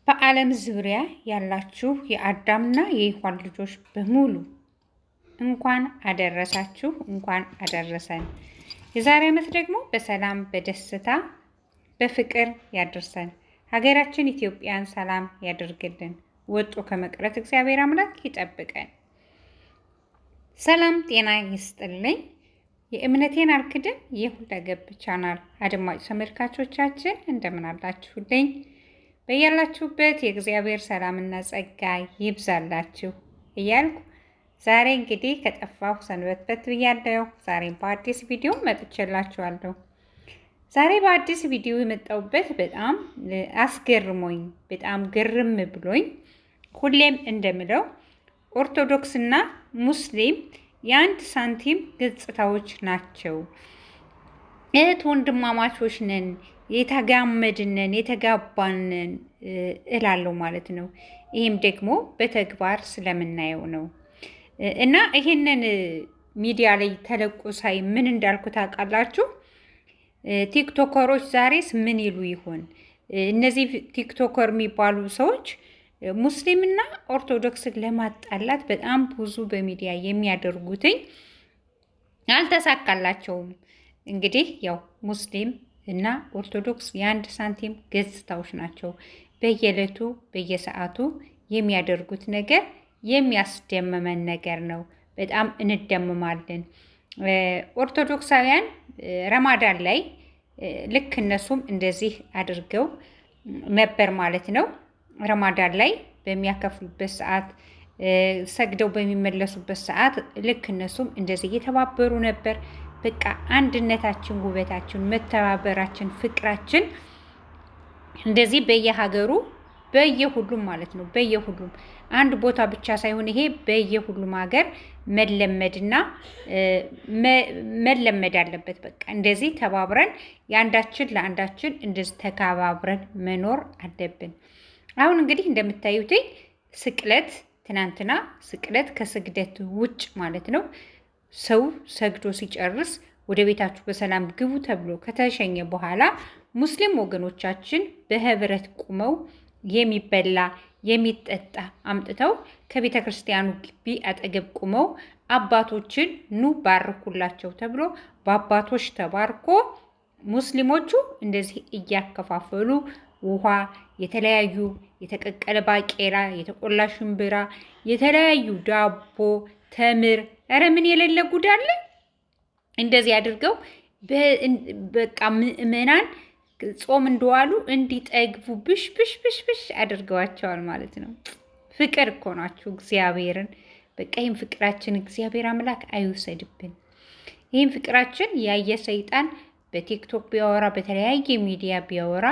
በዓለም ዙሪያ ያላችሁ የአዳምና የሔዋን ልጆች በሙሉ እንኳን አደረሳችሁ፣ እንኳን አደረሰን። የዛሬ ዓመት ደግሞ በሰላም በደስታ በፍቅር ያደርሰን። ሀገራችን ኢትዮጵያን ሰላም ያደርግልን። ወጦ ከመቅረት እግዚአብሔር አምላክ ይጠብቀን። ሰላም ጤና ይስጥልኝ። የእምነቴን አልክድም የሁለገብ ቻናል አድማጭ ተመልካቾቻችን እንደምን አላችሁልኝ? በያላችሁበት የእግዚአብሔር ሰላምና ጸጋ ይብዛላችሁ እያልኩ ዛሬ እንግዲህ ከጠፋሁ ሰንበትበት ብያለሁ። ዛሬም በአዲስ ቪዲዮ መጥቼላችኋለሁ። ዛሬ በአዲስ ቪዲዮ የመጣሁበት በጣም አስገርሞኝ በጣም ግርም ብሎኝ ሁሌም እንደምለው ኦርቶዶክስና ሙስሊም የአንድ ሳንቲም ገጽታዎች ናቸው። እህት ወንድማማቾች ነን፣ የተጋመድነን የተጋባንን እላለሁ ማለት ነው። ይህም ደግሞ በተግባር ስለምናየው ነው። እና ይሄንን ሚዲያ ላይ ተለቆ ሳይ ምን እንዳልኩ ታውቃላችሁ? ቲክቶከሮች ዛሬስ ምን ይሉ ይሆን? እነዚህ ቲክቶከር የሚባሉ ሰዎች ሙስሊምና ኦርቶዶክስን ለማጣላት በጣም ብዙ በሚዲያ የሚያደርጉትኝ አልተሳካላቸውም። እንግዲህ ያው ሙስሊም እና ኦርቶዶክስ የአንድ ሳንቲም ገጽታዎች ናቸው። በየዕለቱ በየሰዓቱ የሚያደርጉት ነገር የሚያስደምመን ነገር ነው። በጣም እንደምማለን። ኦርቶዶክሳውያን ረማዳን ላይ ልክ እነሱም እንደዚህ አድርገው ነበር ማለት ነው። ረማዳን ላይ በሚያከፍሉበት ሰዓት ሰግደው በሚመለሱበት ሰዓት ልክ እነሱም እንደዚህ እየተባበሩ ነበር። በቃ አንድነታችን፣ ውበታችን፣ መተባበራችን፣ ፍቅራችን እንደዚህ በየሀገሩ በየሁሉም ማለት ነው በየሁሉም አንድ ቦታ ብቻ ሳይሆን ይሄ በየሁሉም ሀገር መለመድና መለመድ አለበት። በቃ እንደዚህ ተባብረን የአንዳችን ለአንዳችን እንደዚህ ተከባብረን መኖር አለብን። አሁን እንግዲህ እንደምታዩት ስቅለት ትናንትና ስቅለት ከስግደት ውጭ ማለት ነው ሰው ሰግዶ ሲጨርስ ወደ ቤታችሁ በሰላም ግቡ ተብሎ ከተሸኘ በኋላ ሙስሊም ወገኖቻችን በህብረት ቁመው የሚበላ የሚጠጣ አምጥተው ከቤተ ክርስቲያኑ ግቢ አጠገብ ቁመው አባቶችን ኑ ባርኩላቸው ተብሎ በአባቶች ተባርኮ ሙስሊሞቹ እንደዚህ እያከፋፈሉ ውሃ፣ የተለያዩ የተቀቀለ ባቄላ፣ የተቆላ ሽምብራ፣ የተለያዩ ዳቦ፣ ተምር፣ ኧረ ምን የሌለ ጉድ አለ። እንደዚህ አድርገው በቃ ምእመናን ጾም እንደዋሉ እንዲጠግቡ ብሽ ብሽ ብሽ ብሽ አድርገዋቸዋል ማለት ነው። ፍቅር እኮ ናችሁ እግዚአብሔርን። በቃ ይህም ፍቅራችን እግዚአብሔር አምላክ አይውሰድብን። ይህም ፍቅራችን ያየ ሰይጣን በቲክቶክ ቢያወራ በተለያየ ሚዲያ ቢያወራ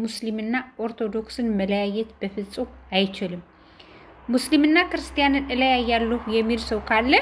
ሙስሊምና ኦርቶዶክስን መለያየት በፍጹም አይችልም። ሙስሊምና ክርስቲያንን እለያያለሁ የሚል ሰው ካለ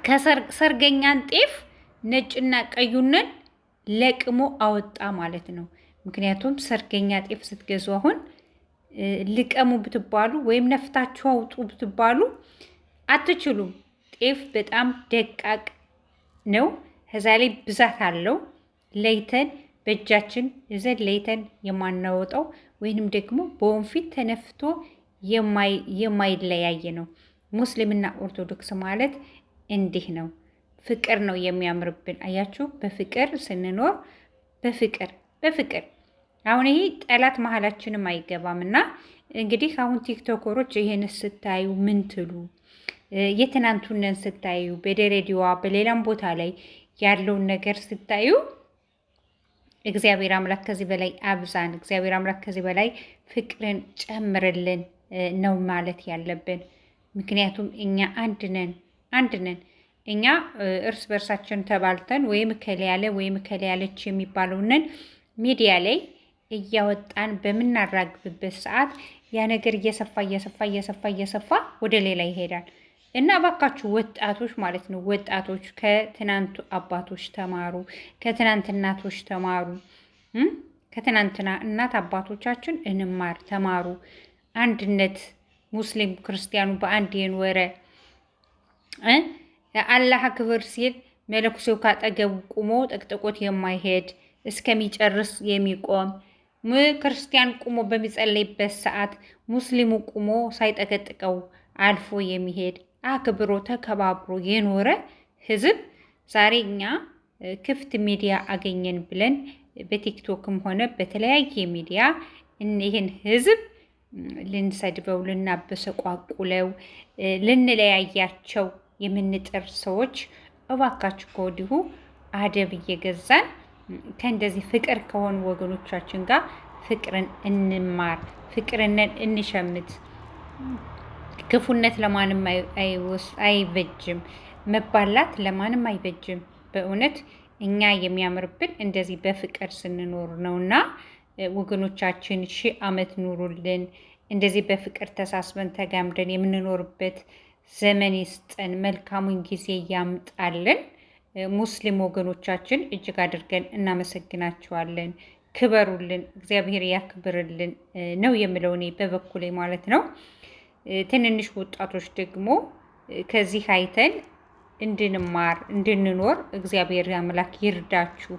ከሰርገኛን ጤፍ ነጭና ቀዩንን ለቅሞ አወጣ ማለት ነው። ምክንያቱም ሰርገኛ ጤፍ ስትገዙ አሁን ልቀሙ ብትባሉ ወይም ነፍታችሁ አውጡ ብትባሉ አትችሉም። ጤፍ በጣም ደቃቅ ነው። ከዛ ላይ ብዛት አለው። ለይተን በእጃችን ይዘን ለይተን የማናወጣው ወይንም ደግሞ በወንፊት ተነፍቶ የማይለያየ ነው። ሙስሊምና ኦርቶዶክስ ማለት እንዲህ ነው። ፍቅር ነው የሚያምርብን። አያችሁ፣ በፍቅር ስንኖር በፍቅር አሁን ይሄ ጠላት መሀላችንም አይገባም። እና እንግዲህ አሁን ቲክቶከሮች ይሄን ስታዩ ምን ትሉ? የትናንቱንን ስታዩ በደረዲዋ በሌላም ቦታ ላይ ያለውን ነገር ስታዩ እግዚአብሔር አምላክ ከዚህ በላይ አብዛን፣ እግዚአብሔር አምላክ ከዚህ በላይ ፍቅርን ጨምርልን ነው ማለት ያለብን። ምክንያቱም እኛ አንድ ነን። እኛ እርስ በርሳችን ተባልተን ወይም እከሌ ያለ ወይም እከሌ ያለች የሚባለውንን ሚዲያ ላይ እያወጣን በምናራግብበት ሰዓት ያ ነገር እየሰፋ ወደ ሌላ ይሄዳል። እና እባካችሁ ወጣቶች ማለት ነው ወጣቶች ከትናንቱ አባቶች ተማሩ፣ ከትናንት እናቶች ተማሩ። ከትናንትና እናት አባቶቻችን እንማር፣ ተማሩ። አንድነት ሙስሊም ክርስቲያኑ በአንድ የኖረ አላህ ክብር ሲል መለኩሴው ካጠገቡ ቁሞ ጠቅጥቆት የማይሄድ እስከሚጨርስ የሚቆም ክርስቲያን ቁሞ በሚጸለይበት ሰዓት ሙስሊሙ ቁሞ ሳይጠቀጥቀው አልፎ የሚሄድ አክብሮ ተከባብሮ የኖረ ህዝብ ዛሬ እኛ ክፍት ሚዲያ አገኘን ብለን በቲክቶክም ሆነ በተለያየ ሚዲያ ይህን ህዝብ ልንሰድበው፣ ልናበሰቋቁለው፣ ልንለያያቸው የምንጥር ሰዎች እባካችሁ ከወዲሁ አደብ እየገዛን ከእንደዚህ ፍቅር ከሆኑ ወገኖቻችን ጋር ፍቅርን እንማር፣ ፍቅርን እንሸምት። ክፉነት ለማንም አይበጅም፣ መባላት ለማንም አይበጅም። በእውነት እኛ የሚያምርብን እንደዚህ በፍቅር ስንኖር ነውና ወገኖቻችን 1000 ዓመት ኑሩልን። እንደዚህ በፍቅር ተሳስበን ተጋምደን የምንኖርበት ዘመን ይስጠን፣ መልካሙን ጊዜ ያምጣልን። ሙስሊም ወገኖቻችን እጅግ አድርገን እናመሰግናቸዋለን። ክበሩልን፣ እግዚአብሔር ያክብርልን ነው የምለው እኔ በበኩሌ ማለት ነው። ትንንሽ ወጣቶች ደግሞ ከዚህ አይተን እንድንማር እንድንኖር እግዚአብሔር አምላክ ይርዳችሁ፣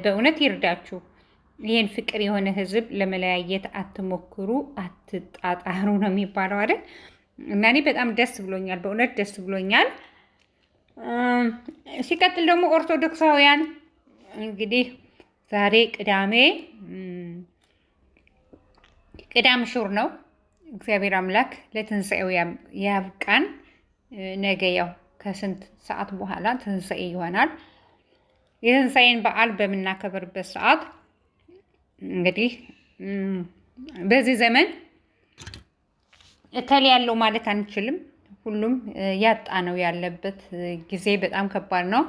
በእውነት ይርዳችሁ። ይህን ፍቅር የሆነ ህዝብ ለመለያየት አትሞክሩ፣ አትጣጣሩ ነው የሚባለው አይደል? እና እኔ በጣም ደስ ብሎኛል፣ በእውነት ደስ ብሎኛል። ሲቀጥል ደግሞ ኦርቶዶክሳውያን እንግዲህ ዛሬ ቅዳሜ ሹር ነው። እግዚአብሔር አምላክ ለትንሣኤው ያብቃን። ነገ ያው ከስንት ሰዓት በኋላ ትንሣኤ ይሆናል። የትንሣኤን በዓል በምናከብርበት ሰዓት እንግዲህ በዚህ ዘመን እከሌ ያለው ማለት አንችልም። ሁሉም ያጣ ነው ያለበት ጊዜ በጣም ከባድ ነው።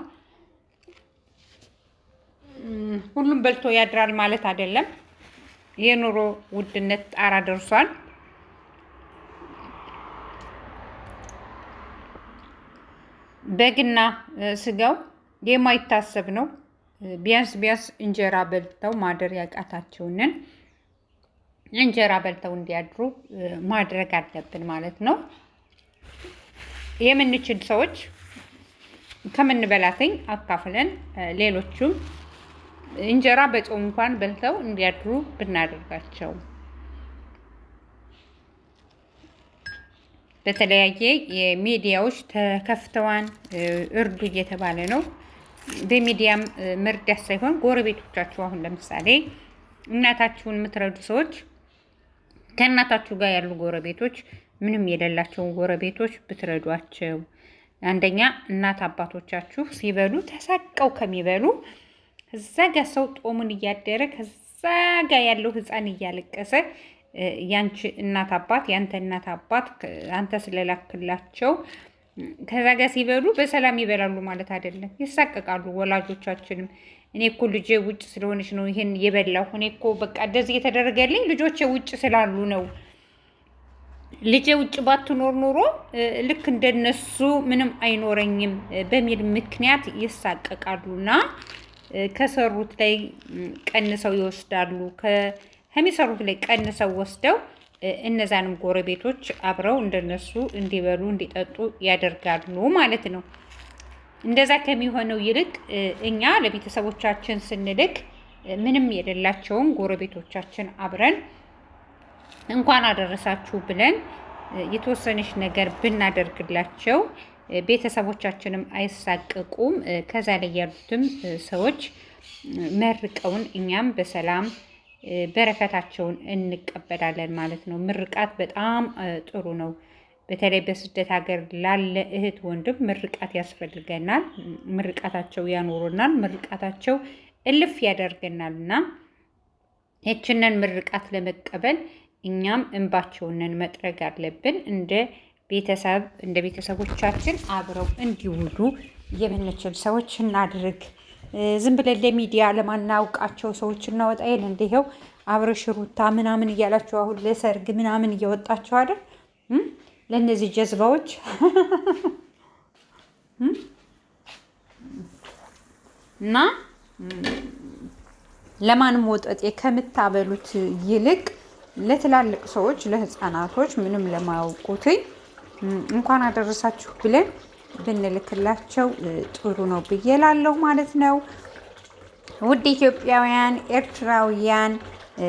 ሁሉም በልቶ ያድራል ማለት አይደለም። የኑሮ ውድነት ጣራ ደርሷል። በግና ስጋው የማይታሰብ ነው። ቢያንስ እንጀራ በልተው ማደር ያቃታቸውንን እንጀራ በልተው እንዲያድሩ ማድረግ አለብን ማለት ነው። የምንችል ሰዎች ከምንበላተኝ አካፍለን ሌሎቹም እንጀራ በጾም እንኳን በልተው እንዲያድሩ ብናደርጋቸው። በተለያየ የሚዲያዎች ተከፍተዋን እርዱ እየተባለ ነው። በሚዲያም መርዳት ሳይሆን ጎረቤቶቻችሁ፣ አሁን ለምሳሌ እናታችሁን የምትረዱ ሰዎች ከእናታችሁ ጋር ያሉ ጎረቤቶች፣ ምንም የሌላቸውን ጎረቤቶች ብትረዷቸው፣ አንደኛ እናት አባቶቻችሁ ሲበሉ ተሳቀው ከሚበሉ እዛ ጋ ሰው ጦሙን እያደረ ከዛ ጋ ያለው ሕፃን እያለቀሰ ያንቺ እናት አባት ያንተ እናት አባት አንተ ስለላክላቸው ከዛ ጋ ሲበሉ በሰላም ይበላሉ ማለት አይደለም። ይሳቀቃሉ። ወላጆቻችንም እኔ እኮ ልጄ ውጭ ስለሆነች ነው ይሄን የበላሁ፣ እኔ እኮ በቃ እንደዚህ የተደረገልኝ ልጆቼ ውጭ ስላሉ ነው፣ ልጄ ውጭ ባትኖር ኖሮ ልክ እንደነሱ ምንም አይኖረኝም በሚል ምክንያት ይሳቀቃሉና ከሰሩት ላይ ቀንሰው ይወስዳሉ። ከሚሰሩት ላይ ቀንሰው ወስደው እነዛንም ጎረቤቶች አብረው እንደነሱ እንዲበሉ እንዲጠጡ ያደርጋሉ ማለት ነው። እንደዛ ከሚሆነው ይልቅ እኛ ለቤተሰቦቻችን ስንልክ ምንም የሌላቸውን ጎረቤቶቻችን አብረን እንኳን አደረሳችሁ ብለን የተወሰነች ነገር ብናደርግላቸው ቤተሰቦቻችንም አይሳቀቁም። ከዛ ላይ ያሉትም ሰዎች መርቀውን እኛም በሰላም በረከታቸውን እንቀበላለን ማለት ነው። ምርቃት በጣም ጥሩ ነው። በተለይ በስደት ሀገር ላለ እህት ወንድም ምርቃት ያስፈልገናል። ምርቃታቸው ያኖሩናል። ምርቃታቸው እልፍ ያደርገናል እና ይህችንን ምርቃት ለመቀበል እኛም እንባቸውንን መጥረግ አለብን። እንደ ቤተሰቦቻችን አብረው እንዲውሉ የምንችል ሰዎች እናድርግ። ዝም ብለን ለሚዲያ ለማናውቃቸው ሰዎች እናወጣ የለ እንዲኸው አብረሽ ሩታ ምናምን እያላቸው አሁን ለሰርግ ምናምን እየወጣቸው አይደል? ለእነዚህ ጀዝባዎች እና ለማንም ወጠጤ ከምታበሉት ይልቅ ለትላልቅ ሰዎች ለህፃናቶች ምንም ለማያውቁት እንኳን አደረሳችሁ ብለን ብንልክላቸው ጥሩ ነው ብዬ እላለሁ ማለት ነው። ውድ ኢትዮጵያውያን፣ ኤርትራውያን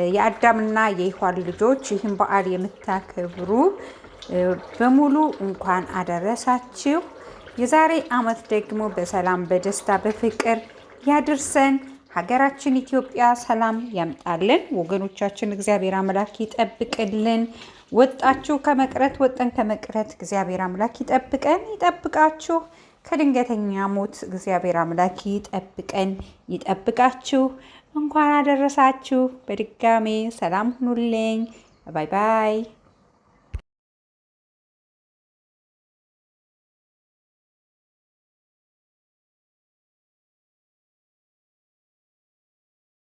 የአዳምና የሔዋን ልጆች ይህን በዓል የምታከብሩ በሙሉ እንኳን አደረሳችሁ። የዛሬ ዓመት ደግሞ በሰላም በደስታ በፍቅር ያድርሰን። ሀገራችን ኢትዮጵያ ሰላም ያምጣልን። ወገኖቻችን እግዚአብሔር አምላክ ይጠብቅልን። ወጣችሁ ከመቅረት ወጠን ከመቅረት እግዚአብሔር አምላክ ይጠብቀን ይጠብቃችሁ። ከድንገተኛ ሞት እግዚአብሔር አምላክ ይጠብቀን ይጠብቃችሁ። እንኳን አደረሳችሁ። በድጋሜ ሰላም ሁኑልኝ። ባይ ባይ።